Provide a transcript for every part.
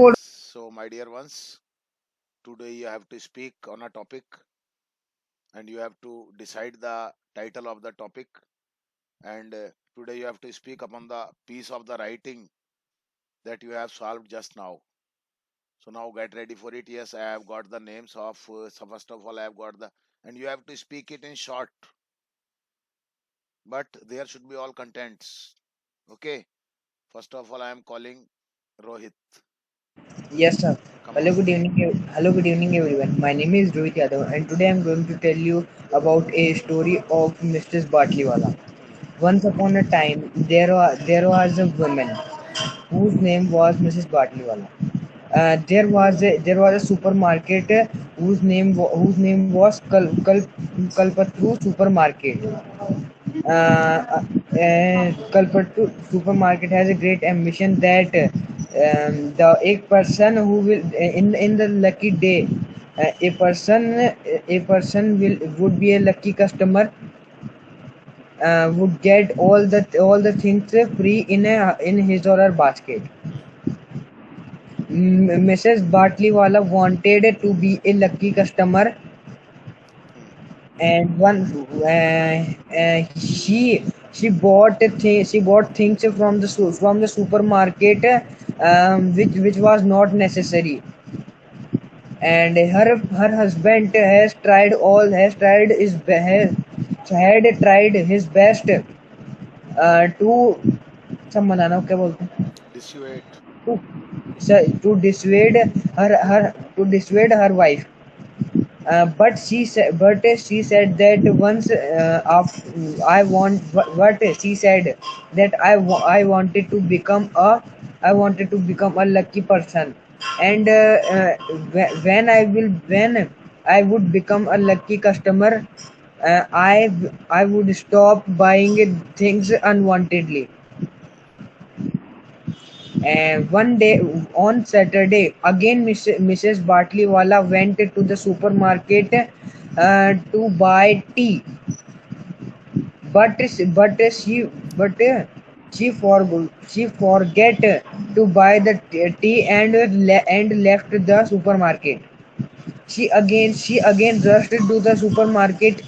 So, my dear ones, today you have to speak on a topic and you have to decide the title of the topic. And today you have to speak upon the piece of the writing that you have solved just now. So, now get ready for it. Yes, I have got the names of, so first of all, I have got and you have to speak it in short, but there should be all contents. Okay, first of all, I am calling Rohit. Yes, sir. Come Hello, on. good evening. Hello, good evening, everyone. My name is Rohit Yadav, and today I'm going to tell you about a story of Mrs. Batliwala. Hmm. Once upon a time, there was a woman whose name was Mrs. Batliwala. There was a supermarket whose name was Kalpatru Supermarket. Kalpattu supermarket has a great ambition that the a person who will in the lucky day, a person would be a lucky customer, would get all the things free in his or her basket. Mrs. Batliwala wanted to be a lucky customer, Hmm. and she bought things from the supermarket, which was not necessary, and her husband had tried his best to सब मनाना क्या बोलते हैं Dissuade. to to dissuade her wife. But she said that once I want what she said that I wanted to become a lucky person, and when I would become a lucky customer, I would stop buying things unwantedly. And one day on Saturday, again Mrs. Batliwala went to the supermarket to buy tea, but but she but she forget to buy the tea and left the supermarket. She again rushed to the supermarket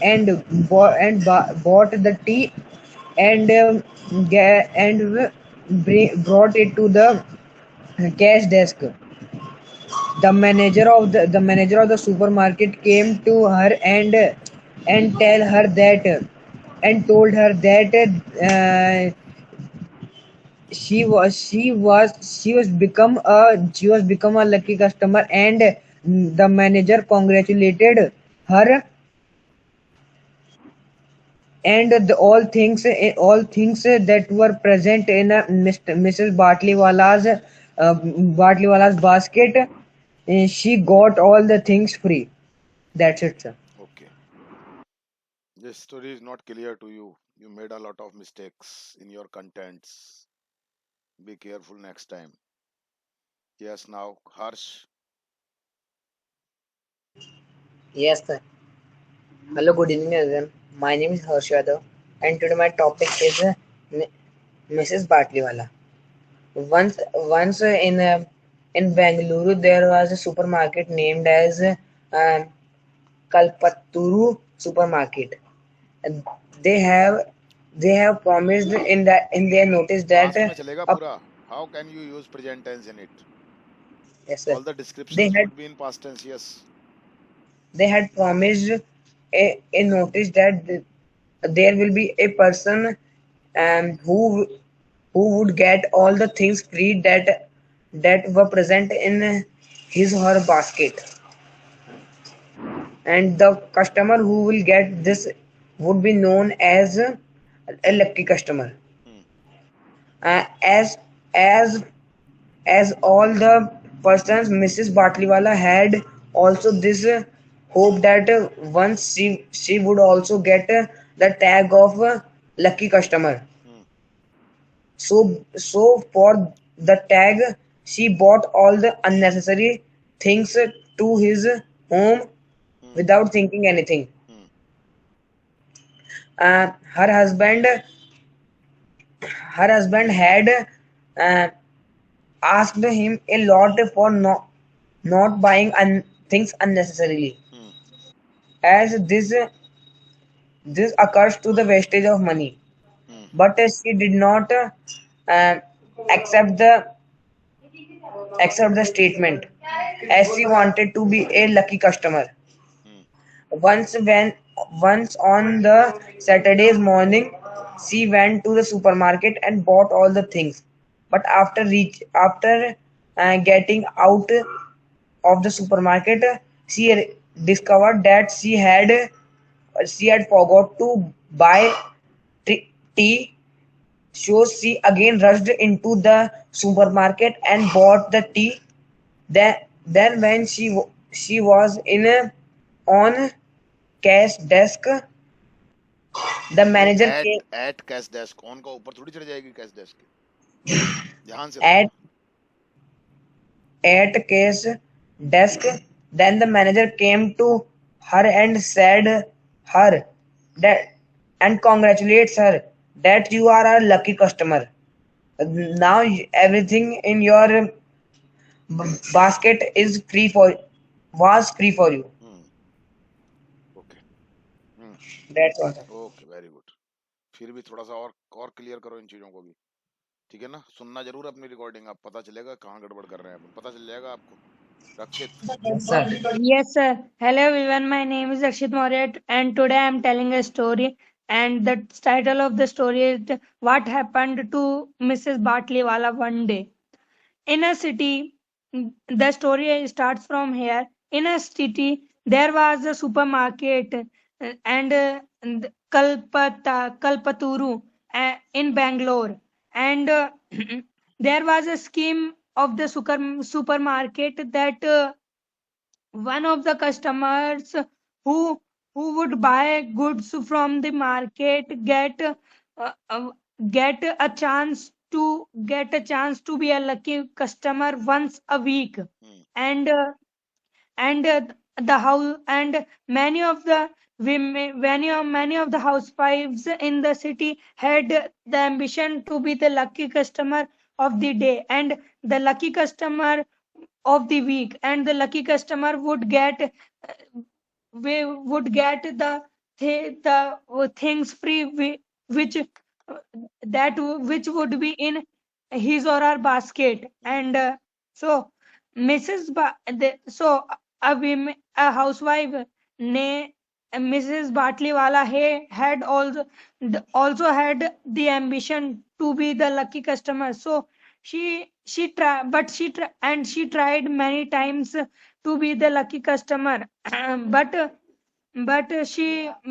bought the tea and brought it to the cash desk. The manager of the supermarket came to her and tell her that and told her that she was become a lucky customer, and the manager congratulated her, and all things that were present in Mrs. Batliwala's basket, she got all the things free. That's it, sir. Okay. This story is not clear to you. You made a lot of mistakes in your contents. Be careful next time. Yes, now, Harsh. Yes, sir. Hello, good evening, everyone. My name is Harsh Yadav, and today my topic is Mrs. Batliwala. Once in Bangalore, there was a supermarket named as Kalpaturu Supermarket. And They have they have promised in their notice that Past में चलेगा uh, पूरा. How can you use present tense in it? yes, sir. All the They descriptions had would be in past tense. Yes. they had promised a notice that there will be a person who would get all the things free that were present in his or her basket, and the customer who will get this would be known as a lucky customer. Hmm. Uh, as as as all the persons, Mrs. Batliwala had also this hope that once she would also get the tag of lucky customer. Hmm. So for the tag, she bought all the unnecessary things to his home Hmm. without thinking anything. Hmm. Uh, her husband her husband uh, asked him a lot for not buying things unnecessarily, Hmm. as this occurs to the wastage of money. Hmm. But she did not uh, accept the statement, as she wanted to be a lucky customer. Hmm. Once when once on the Saturday's morning, she went to the supermarket and bought all the things. But after getting out of the supermarket, she discovered that she had forgot to buy tea. So she again rushed into the supermarket and bought the tea. Then when she was in on cash desk, the ये manager came at cash desk on का ऊपर थोड़ी चढ़ जाएगी cash desk के। ध्यान से at सुनना। cash desk. Then the manager came to her and said her that and congratulates her that you are a lucky customer. Now everything in your basket is free for was free for you. Hmm. Okay. Hmm. That's all. Okay, very good. फिर भी थोड़ा सा और clear करो इन चीजों को भी। ठीक है ना, सुनना जरूर अपनी रिकॉर्डिंग, आप पता चलेगा कहाँ गड़बड़ कर रहे हैं अपन, पता चल जाएगा आपको। रक्षित। Yes, sir. Yes, sir. Hello, everyone. My name is Akshit Maurya, and today I am telling a story. And the title of the story is "What Happened to Mrs. Batliwala One Day." In a city, the story starts from here. In a city, there was a supermarket and Kalpaturu in Bangalore, and there was a scheme of the supermarket that. One of the customers who who would buy goods from the market get a chance to be a lucky customer once a week. Hmm. And uh, and uh, the house and many of the women many of the housewives in the city had the ambition to be the lucky customer of the day and the lucky customer of the week, and the lucky customer would get we would get the things free, which which would be in his or her basket. Hmm. And so so a housewife ne Mrs. Batliwala had also had the ambition to be the lucky customer. So she tried many times to be the lucky customer.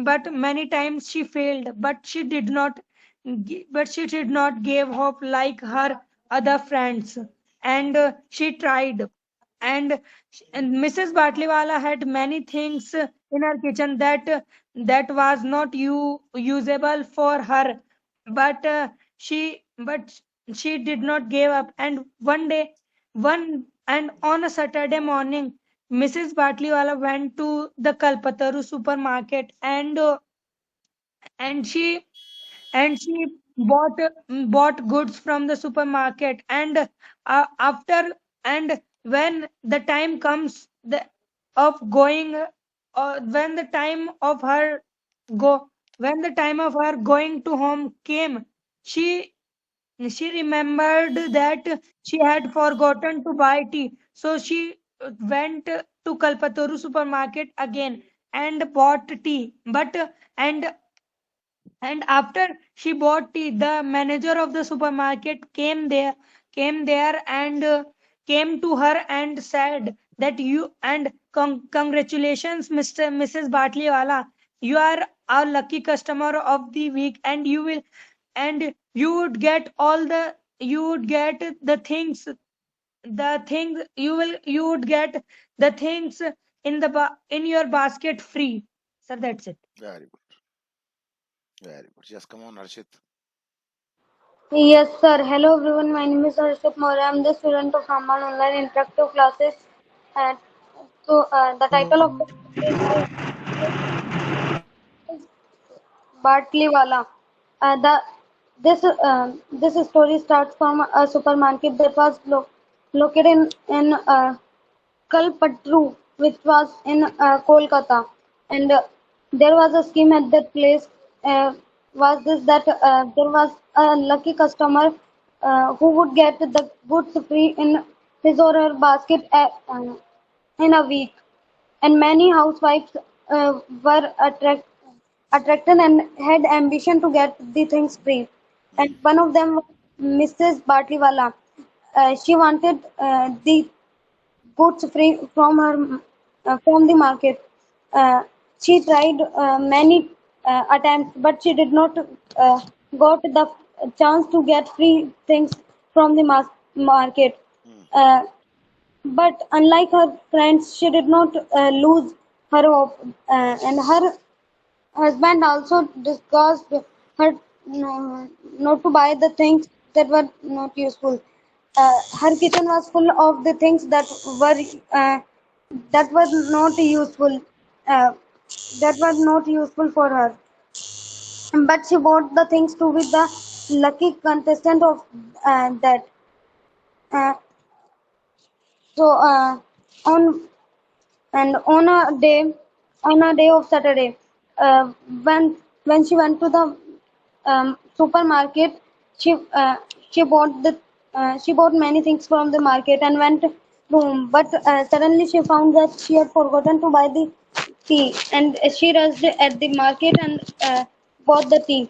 But many times she failed, but she did not give hope like her other friends. And she tried. And Mrs. Batliwala had many things in her kitchen that was not usable for her, but she did not give up. And one and on a Saturday morning, Mrs. Batliwala went to the Kalpataru supermarket, and she bought goods from the supermarket. And after and when the time comes of going when the time of her go when the time of her going to home came, she she remembered that she had forgotten to buy tea. So she went to Kalpataru supermarket again and bought tea. And after she bought tea, the manager of the supermarket came there and came to her and said that you and congratulations, Mrs. Batliwala, you are our lucky customer of the week, and you would get the things you would get the things in your basket free. So that's it. Very good, very good. Yes, come on Harshit. Yes, sir. Hello, everyone. My name is Harshit Maurya. I'm the student of Raman Online Interactive Classes. And the title of the story is Bartleywala. The this story starts from a supermarket that was located in Kalpatru, which was in Kolkata. And there was a scheme at that place. Was this that there was a lucky customer who would get the goods free in his or her basket in a week, and many housewives were attracted and had ambition to get the things free. And one of them was Mrs. Batliwala. She wanted the goods free from her from the market. Uh, she tried many attempts, but she did not got the chance to get free things from the market. mm, Uh, but unlike her friends, she did not lose her hope, and her husband also discussed her not to buy the things that were not useful. Her kitchen was full of the things uh, that were not useful, uh, that were not useful for her. But she bought the things to be the lucky contestant of that. Uh, so on and on a day of Saturday, uh, when when she went to the supermarket, she uh, she bought she bought many things from the market and went home. But suddenly she found that she had forgotten to buy the tea, and she rushed at the market and bought the tea.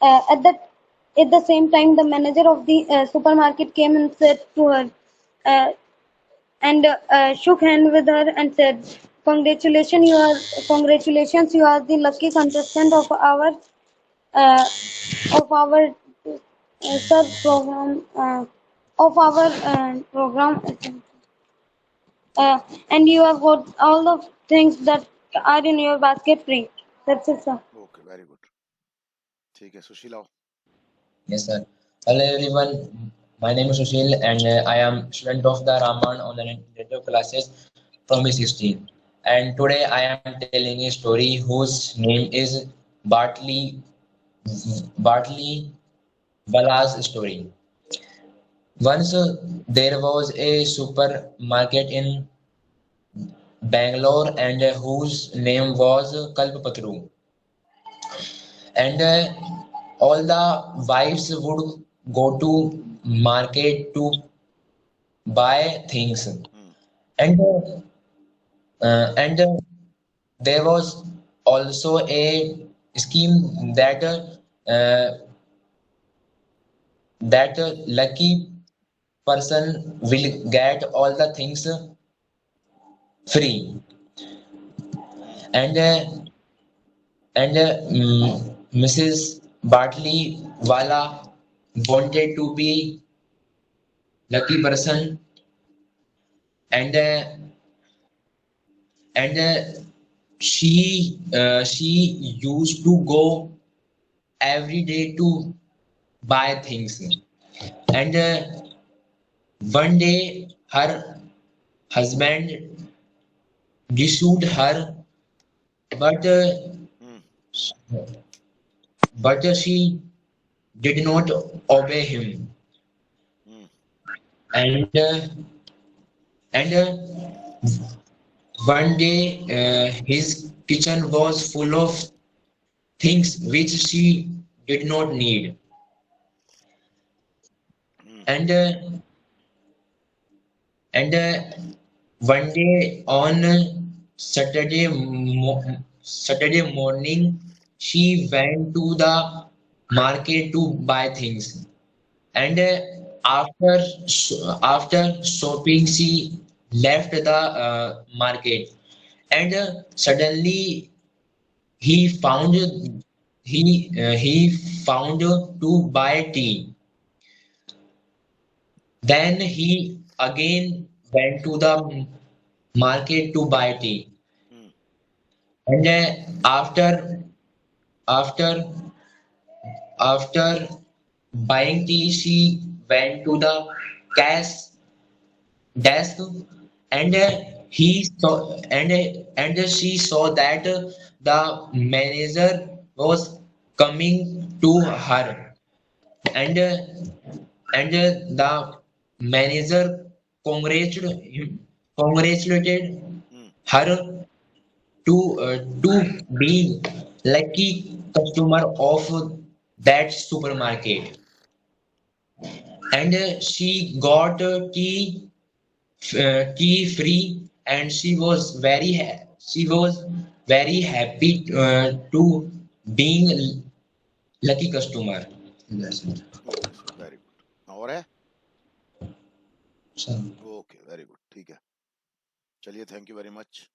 At the same time, the manager of the supermarket came and said to her. Uh, and shook hand with her and said, Congratulations, you are the lucky contestant uh, of our sir program program, and you have got all the things that are in your basket free. That's it, sir. okay, very good. ठीक है सुशील आओ. Yes, sir. Hello, everyone. My name is Sushil, and I am student of the Raman online interactive classes from B16. And today I am telling a story whose name is Bartley Bartley Wala's story. Once there was a supermarket in Bangalore, and whose name was Kalpatru. And all the wives would go to market to buy things. Mm, And and there was also a scheme that lucky person will get all the things free. mm, And Mrs. Bartley Wala wanted to be lucky person, and she used to go every day to buy things. And one day her husband issued her, but mm, she did not obey him. mm, And one day his kitchen was full of things which she did not need. mm, And and one day on Saturday morning, she went to the market to buy things. And after shopping, she left the market. And suddenly he found he found to buy tea. Then he again went to the market to buy tea. mm, And after after buying tea, she went to the cash desk, and he saw and she saw that the manager was coming to her. And the manager congratulated Hmm. her to being lucky customer of that supermarket, and she got key free, and she was very happy to being lucky customer. That's it. Okay, sir. Very good. और है? Sir. Okay, very good. ठीक है. चलिए, thank you very much.